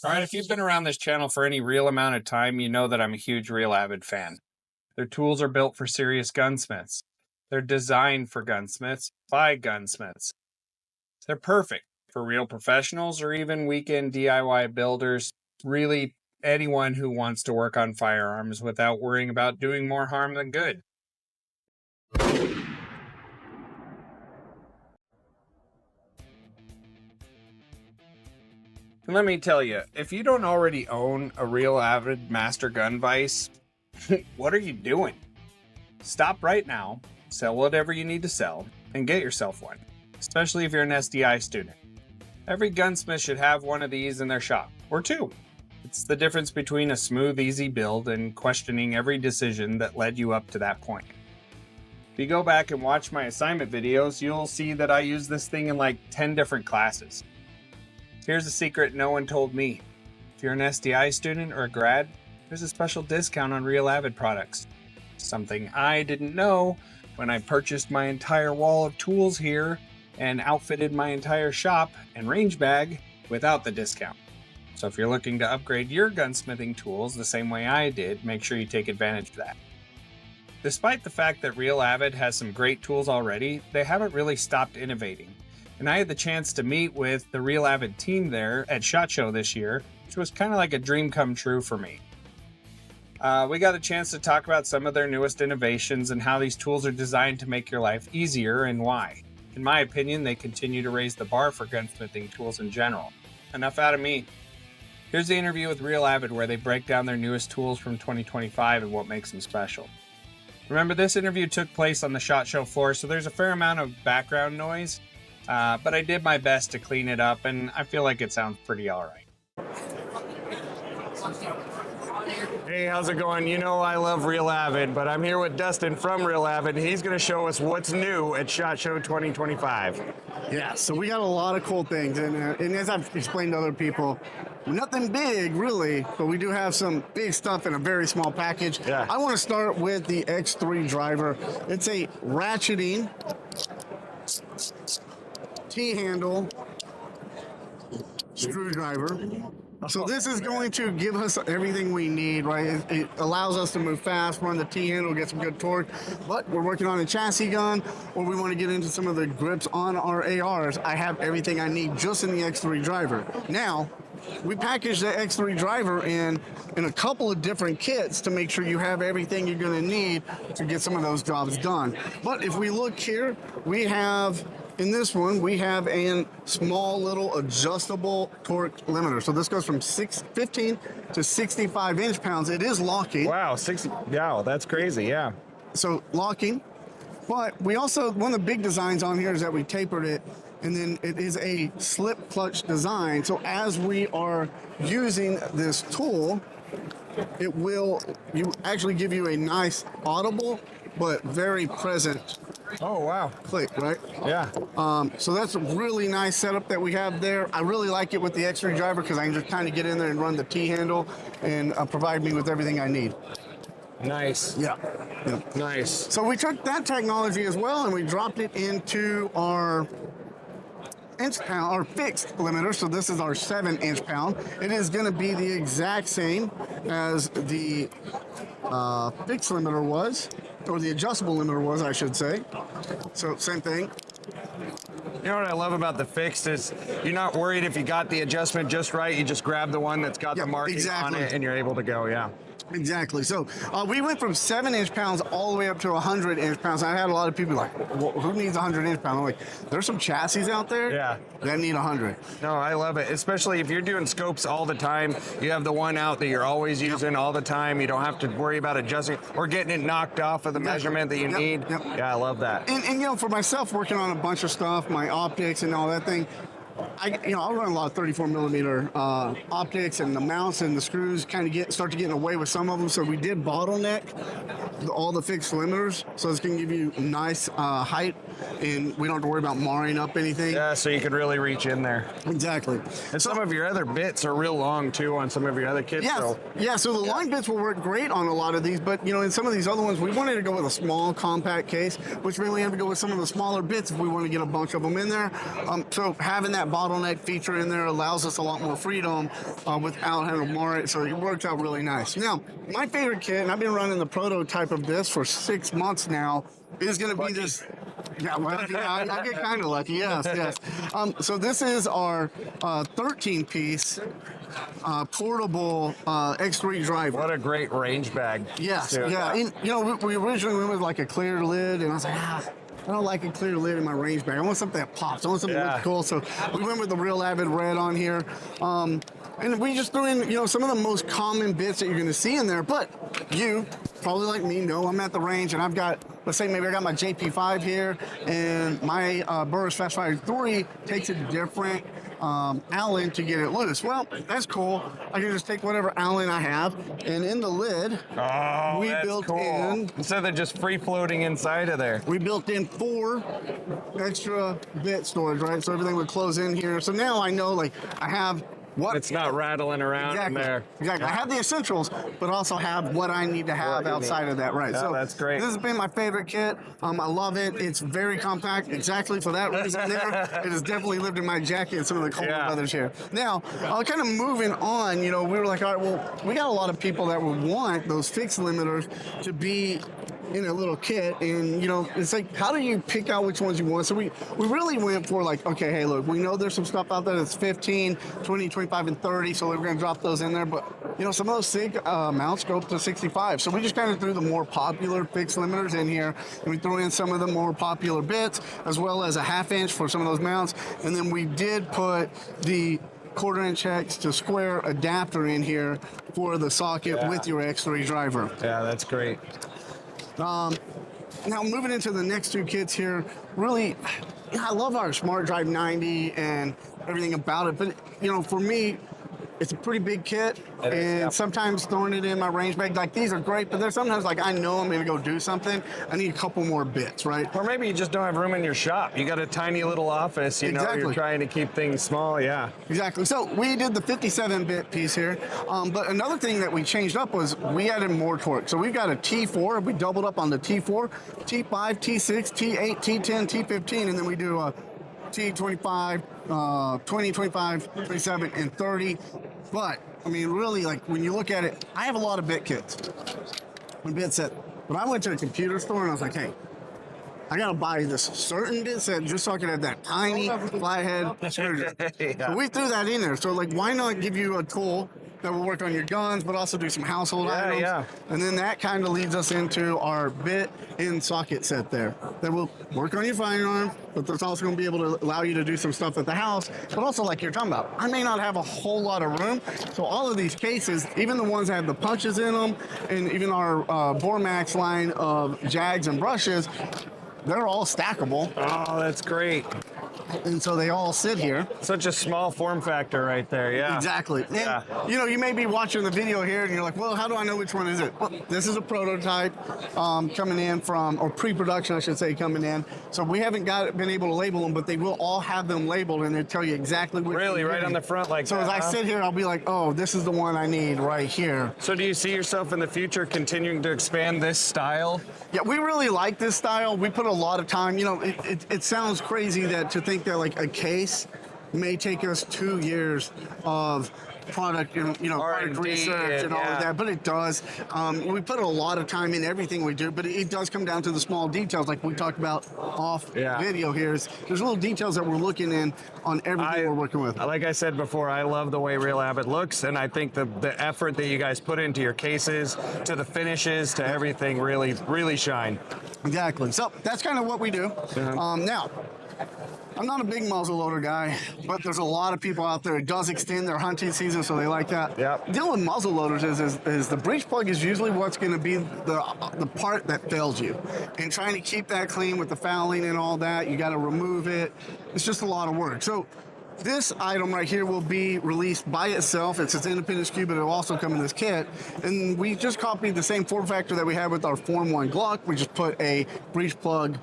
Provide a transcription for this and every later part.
All right, if you've been around this channel for any real amount of time, you know that I'm a huge Real Avid fan. Their tools are built for serious gunsmiths. They're designed for gunsmiths by gunsmiths. They're perfect for real professionals or even weekend DIY builders, really anyone who wants to work on firearms without worrying about doing more harm than good. And let me tell you, if you don't already own a Real Avid Master Gun Vise, what are you doing? Stop right now, sell whatever you need to sell, and get yourself one, especially if you're an SDI student. Every gunsmith should have one of these in their shop, or two. It's the difference between a smooth, easy build and questioning every decision that led you up to that point. If you go back and watch my assignment videos, you'll see that I use this thing in like 10 different classes. Here's a secret no one told me. If you're an SDI student or a grad, there's a special discount on Real Avid products. Something I didn't know when I purchased my entire wall of tools here and outfitted my entire shop and range bag without the discount. So if you're looking to upgrade your gunsmithing tools the same way I did, make sure you take advantage of that. Despite the fact that Real Avid has some great tools already, they haven't really stopped innovating. And I had the chance to meet with the Real Avid team there at SHOT Show this year, which was kind of like a dream come true for me. We got a chance to talk about some of their newest innovations and how these tools are designed to make your life easier and why. In my opinion, they continue to raise the bar for gunsmithing tools in general. Enough out of me. Here's the interview with Real Avid where they break down their newest tools from 2025 and what makes them special. Remember, this interview took place on the SHOT Show floor, so there's a fair amount of background noise. But I did my best to clean it up, and I feel like it sounds pretty all right. Hey, how's it going? You know I love Real Avid, but I'm here with Dustin from Real Avid, and he's going to show us what's new at SHOT Show 2025. Yeah, so we got a lot of cool things, and as I've explained to other people, nothing big really, but we do have some big stuff in a very small package. Yeah. I want to start with the X3 driver. It's a ratcheting T-handle screwdriver. So this is going to give us everything we need, right? It allows us to move fast, run the T-handle, get some good torque, but we're working on a chassis gun, or we want to get into some of the grips on our ARs. I have everything I need just in the X3 driver. Now, we packaged the X3 driver in a couple of different kits to make sure you have everything you're going to need to get some of those jobs done. But if we look here, we have... in this one, we have a small little adjustable torque limiter. So this goes from 15 to 65 inch-pounds. It is locking. Wow, wow, that's crazy, yeah. So locking. But we also, one of the big designs on here is that we tapered it, and then it is a slip clutch design. So as we are using this tool, it will actually give you a nice audible, but very present Oh, wow. click, right? Yeah. So that's a really nice setup that we have there. I really like it with the X3 driver because I can just kind of get in there and run the T-handle and provide me with everything I need. Nice. Yeah. Nice. So we took that technology as well and we dropped it into our inch-pound, our fixed limiter. So this is our 7-inch-pound. It is going to be the exact same as the fixed limiter was, or the adjustable limiter was, I should say. So same thing. You know what I love about the fixed is you're not worried if you got the adjustment just right. You just grab the one that's got the marking on it and you're able to go, yeah. Exactly. So we went from 7-inch-pounds all the way up to 100-inch-pounds. I had a lot of people like, well, who needs 100-inch-pound? I'm like, there's some chassis out there that need 100. No, I love it. Especially if you're doing scopes all the time. You have the one out that you're always using all the time. You don't have to worry about adjusting or getting it knocked off of the measurement that you need. Yeah, I love that. And you know, for myself, working on a bunch of stuff, my optics and all that thing, I'll run a lot of 34 millimeter optics, and the mounts and the screws kind of start to get in the way with some of them. So we did bottleneck all the fixed limiters, so it's going to give you nice height, and we don't have to worry about marring up anything. Yeah, so you can really reach in there. Exactly. And some of your other bits are real long too on some of your other kits. Yeah. So the line bits will work great on a lot of these, but you know, in some of these other ones, we wanted to go with a small compact case, which meant we have to go with some of the smaller bits if we want to get a bunch of them in there. So having that that bottleneck feature in there allows us a lot more freedom without having to mar it, so it works out really nice. Now, my favorite kit, and I've been running the prototype of this for 6 months now, is going to be this. Yeah, well, yeah, I get kind of lucky. Yes, yes. So this is our 13-piece portable X3 driver. What a great range bag. Yes, Dude. yeah. And, you know, we originally went with like a clear lid, and I was like, I don't like a clear lid in my range bag. I want something that pops. I want something that looks cool. So we went with the Real Avid red on here. And we just threw in, you know, some of the most common bits that you're going to see in there. But you, probably like me, know I'm at the range, and I've got, let's say maybe I got my JP5 here, and my Burris Fast Fire 3 takes a different Allen to get it loose. Well, that's cool. I can just take whatever Allen I have, and in the lid, we built in, instead of just free floating inside of there, we built in 4 extra bit storage, right? So everything would close in here. So now I know, like, I have what it's not rattling around in there. Exactly. I have the essentials, but also have what I need to have outside of that, right? Yeah, so that's great. This has been my favorite kit. I love it. It's very compact, exactly for that reason there. It has definitely lived in my jacket and some of the colder weathers here. Now, kind of moving on, you know, we were like, all right, well, we got a lot of people that would want those fixed limiters to be in a little kit, and you know, it's like, how do you pick out which ones you want? So we really went for like, okay, hey, look, we know there's some stuff out there that's 15, 20, 25, and 30, so we're going to drop those in there, but you know, some of those SIG mounts go up to 65, so we just kind of threw the more popular fixed limiters in here, and we threw in some of the more popular bits, as well as a 1/2 inch for some of those mounts, and then we did put the 1/4 inch hex to square adapter in here for the socket with your X3 driver. Yeah, that's great. Now moving into the next 2 kits here, really, I love our Smart Drive 90 and everything about it, but you know, for me, it's a pretty big kit, and sometimes throwing it in my range bag, like these are great, but there's sometimes like I know I'm gonna go do something, I need a couple more bits, right? Or maybe you just don't have room in your shop. You got a tiny little office, you know, you're trying to keep things small, Exactly. So we did the 57-bit piece here, but another thing that we changed up was we added more torque. So we've got a T4, we doubled up on the T4, T5, T6, T8, T10, T15, and then we do a T25, 20, 25, 27, and 30. But, I mean, really, like, when you look at it, I have a lot of bit kits. Bit set. But I went to a computer store and I was like, hey, I gotta buy this certain bit set just so I can have that tiny flathead charger. So we threw that in there. So, like, why not give you a tool that will work on your guns, but also do some household items? And then that kind of leads us into our bit in socket set there. That will work on your firearm, but that's also going to be able to allow you to do some stuff at the house, but also like you're talking about, I may not have a whole lot of room, so all of these cases, even the ones that have the punches in them, and even our Vormax line of jags and brushes, they're all stackable. Oh, that's great. And so they all sit here. Such a small form factor right there, Exactly. And, you know, you may be watching the video here and you're like, well, how do I know which one is it? Well, this is a prototype coming in from, or pre-production, I should say, coming in. So we haven't been able to label them, but they will all have them labeled and they'll tell you exactly which Really, right on the front like that. So as I sit here, I'll be like, oh, this is the one I need right here. So do you see yourself in the future continuing to expand this style? Yeah, we really like this style. We put a lot of time, you know, it sounds crazy that to think that like a case may take us 2 years of product, you know, product research and all of that, but it does. We put a lot of time in everything we do, but it does come down to the small details, like we talked about off video here. There's little details that we're looking in on everything we're working with. Like I said before, I love the way Real Avid looks, and I think the effort that you guys put into your cases, to the finishes, to everything really shine. Exactly. So that's kind of what we do. Now, I'm not a big muzzleloader guy, but there's a lot of people out there. It does extend their hunting season, so they like that. Yep. Dealing with muzzleloaders is the breech plug is usually what's going to be the part that fails you. And trying to keep that clean with the fouling and all that, you got to remove it. It's just a lot of work. So this item right here will be released by itself. It's its independent SKU, but it'll also come in this kit. And we just copied the same form factor that we had with our Form 1 Glock. We just put a breech plug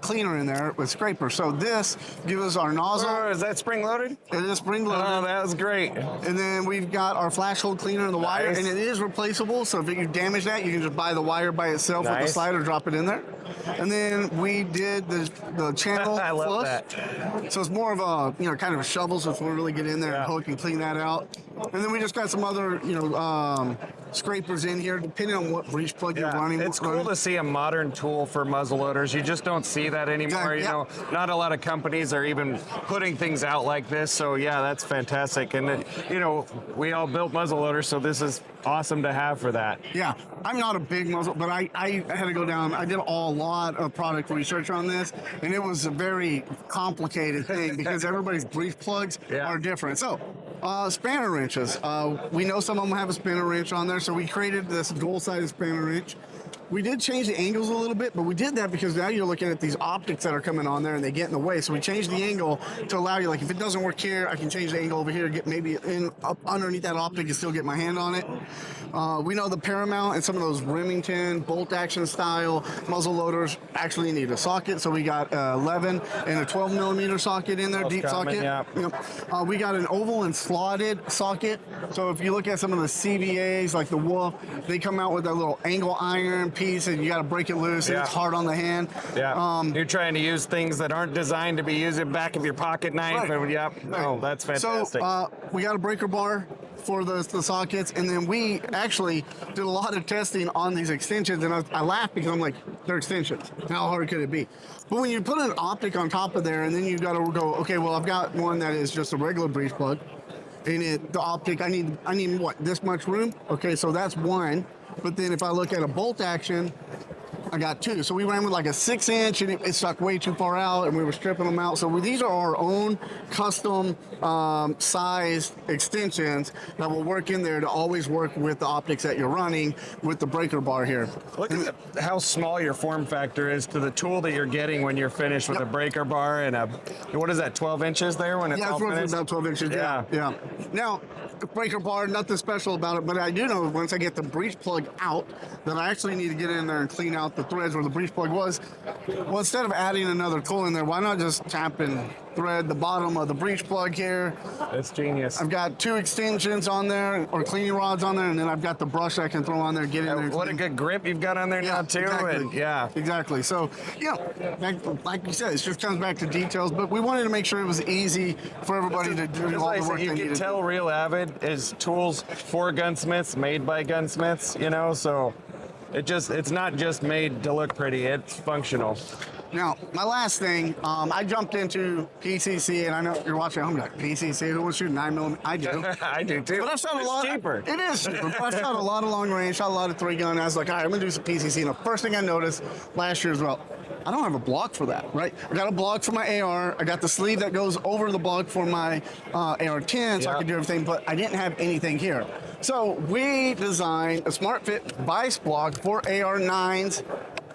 cleaner in there with scraper. So this gives us our nozzle. Oh, is that spring loaded? It is spring loaded. Oh, that was great. And then we've got our flash hole cleaner in the wire, and it is replaceable. So if you damage that, you can just buy the wire by itself with the slider, drop it in there. And then we did the channel I love flush. that. So it's more of a, you know, kind of a shovel, so if we really get in there and hook and clean that out. And then we just got some other, you know, scrapers in here, depending on what breech plug you're running. It's cool to see a modern tool for muzzleloaders. You just don't see that anymore. You know, not a lot of companies are even putting things out like this. So yeah, that's fantastic. And you know, we all built muzzleloaders, so this is awesome to have for that. Yeah, I'm not a big muzzle, but I had to go down. I did a lot of product research on this, and it was a very complicated thing because everybody's breech plugs are different. So, spanner wrenches. We know some of them have a spanner wrench on there, so we created this dual-sided spanner wrench. We did change the angles a little bit, but we did that because now you're looking at these optics that are coming on there and they get in the way. So we changed the angle to allow you, like, if it doesn't work here, I can change the angle over here, get maybe up underneath that optic and still get my hand on it. We know the Paramount and some of those Remington bolt action style muzzle loaders actually need a socket. So we got 11 and a 12 millimeter socket in there, Most deep common, socket. We got an oval and slotted socket. So if you look at some of the CVAs, like the Wolf, they come out with that little angle iron piece and you got to break it loose and it's hard on the hand. You're trying to use things that aren't designed to be used in back of your pocket knife. And, oh, that's fantastic. So we got a breaker bar for the sockets, and then we actually did a lot of testing on these extensions, and I laugh because I'm like, they're extensions. How hard could it be? But when you put an optic on top of there, and then you've got to go, okay, well, I've got one that is just a regular breech plug, and the optic, I need what, this much room? Okay, so that's one. But then if I look at a bolt action, I got two. So we ran with like a 6-inch and it stuck way too far out and we were stripping them out. So these are our own custom sized extensions that will work in there to always work with the optics that you're running with the breaker bar here. Look at how small your form factor is to the tool that you're getting when you're finished with a breaker bar and what is that, 12 inches there when it's all finished? Yeah, it's about 12 inches, yeah. Now, the breaker bar, nothing special about it, but I do know once I get the breech plug out that I actually need to get in there and clean out the threads where the breech plug was. Well, instead of adding another tool in there, why not just tap and thread the bottom of the breech plug here? That's genius. I've got 2 extensions on there, or cleaning rods on there, and then I've got the brush I can throw on there, get in there. What a good grip you've got on there now, too. Exactly. And, exactly. So, like you said, it just comes back to details, but we wanted to make sure it was easy for everybody to do all the work they needed. You can tell Real Avid is tools for gunsmiths, made by gunsmiths, you know, so it's not just made to look pretty, it's functional. Now, my last thing, I jumped into PCC, and I know you're watching at home, like, PCC, who wants to shoot 9mm? I do. I do too. But I've shot a lot. Cheaper. It is cheaper. But I've shot a lot of long range, shot a lot of 3-gun. I was like, all right, I'm going to do some PCC. And the first thing I noticed last year as well, I don't have a block for that, right? I got a block for my AR. I got the sleeve that goes over the block for my AR-10, so I can do everything, but I didn't have anything here. So we designed a Smart Fit Vise block for AR-9s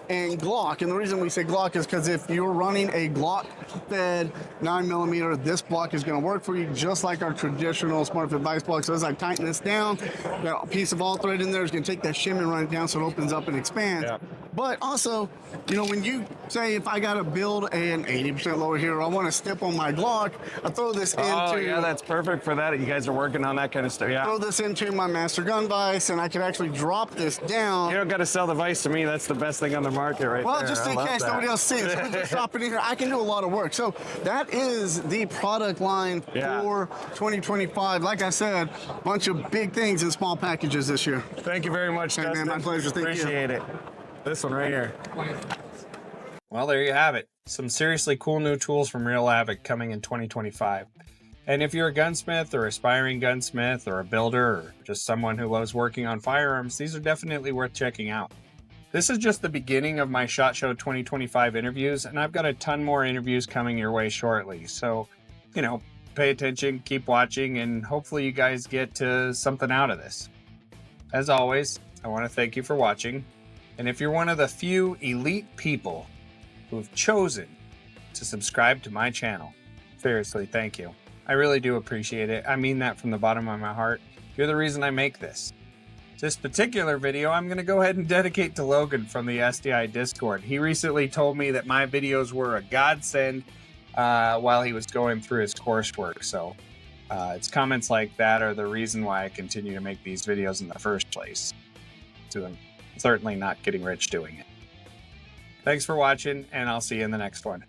and Glock. And the reason we say Glock is because if you're running a Glock fed 9mm, this block is going to work for you just like our traditional Smart Fit Vise block. So as I tighten this down, that piece of all thread in there is going to take that shim and run it down so it opens up and expands. Yeah. But also, you know, when you say if I got to build an 80% lower here, I want to step on my Glock, I throw this into... Oh, yeah, that's perfect for that. You guys are working on that kind of stuff, yeah. Throw this into my Master Gun Vise, and I can actually drop this down. You don't got to sell the vise to me. That's the best thing on the market right there. Well, just in case nobody else sees it. So just drop it in here. I can do a lot of work. So that is the product line for 2025. Like I said, a bunch of big things in small packages this year. Thank you very much, Dustin. Man, my pleasure. Thank you. Appreciate it. This one right here. Well, there you have it. Some seriously cool new tools from Real Avid coming in 2025. And if you're a gunsmith or aspiring gunsmith or a builder or just someone who loves working on firearms, these are definitely worth checking out. This is just the beginning of my SHOT Show 2025 interviews, and I've got a ton more interviews coming your way shortly. So, you know, pay attention, keep watching, and hopefully you guys get something out of this. As always, I want to thank you for watching. And if you're one of the few elite people who've chosen to subscribe to my channel, seriously, thank you. I really do appreciate it. I mean that from the bottom of my heart. You're the reason I make this. This particular video I'm going to go ahead and dedicate to Logan from the SDI Discord. He recently told me that my videos were a godsend while he was going through his coursework. So it's comments like that are the reason why I continue to make these videos in the first place. So I'm certainly not getting rich doing it. Thanks for watching, and I'll see you in the next one.